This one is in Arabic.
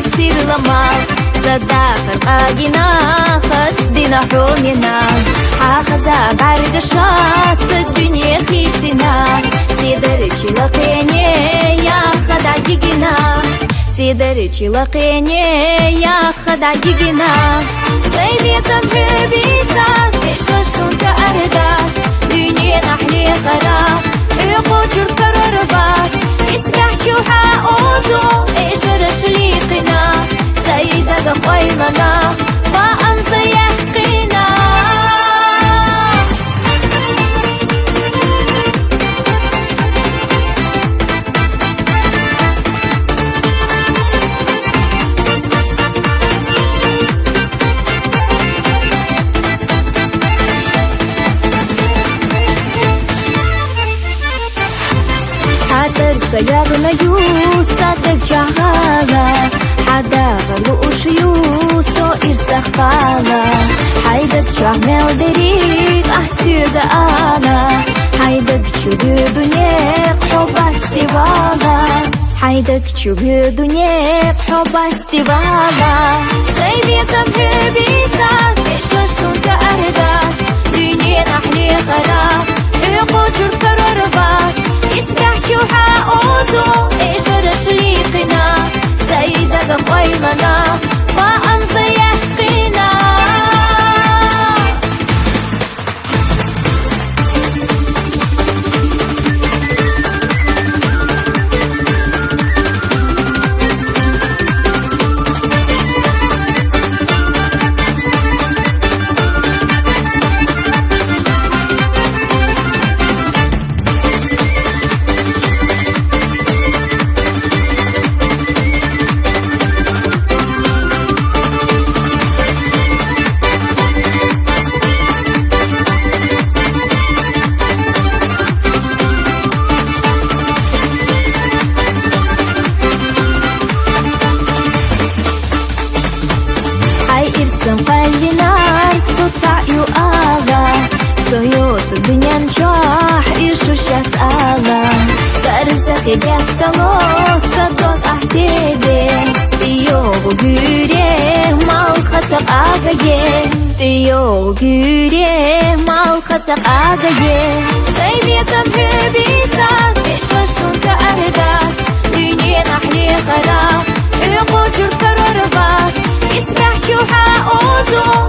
تسير لمال صداقة قاقنا خسدنا حومنا حاخذا بعرق شاس الدنيا خيتنا سيدرتي لقيني يا خدع دقنا سيدرتي لقيني يا خدع دقنا سيدي سمحي بيسان إيش سنت أردات دنيا نحلي خراف يقوتر كرربات اسمع جوحا أوزو إيش رشليقنا سيدة قيمنا فأنسى يحقنا سياغنا يوصدق جهالا حدا غلوش يوصو إرسخ بالا حيدك جهمل دريق أحسيد آلا حيدك جبو دنيق حب استوالا حيدك جبو دنيق حب استوالا سيدي سمحي بيسان إيش سنك أردات دنيا نحلي خلاف يقوتر كرربات اسمع جوحا أوزو إيش رشليقنا سيدة قيمنا فأنسى يحقنا قلبنا صوت يؤالا صيوت الدنيا نجاح يشوشات آلا كارزك يقتلو صدق أحديدي تيوغو جوري مال خسق آقايه تيوغو جوري مال خسق آقايه سيدي سمحي بيسان إيش سنك أردات دنيا نحلي خراف يقوتر كرربات اسمع جوحا أوزو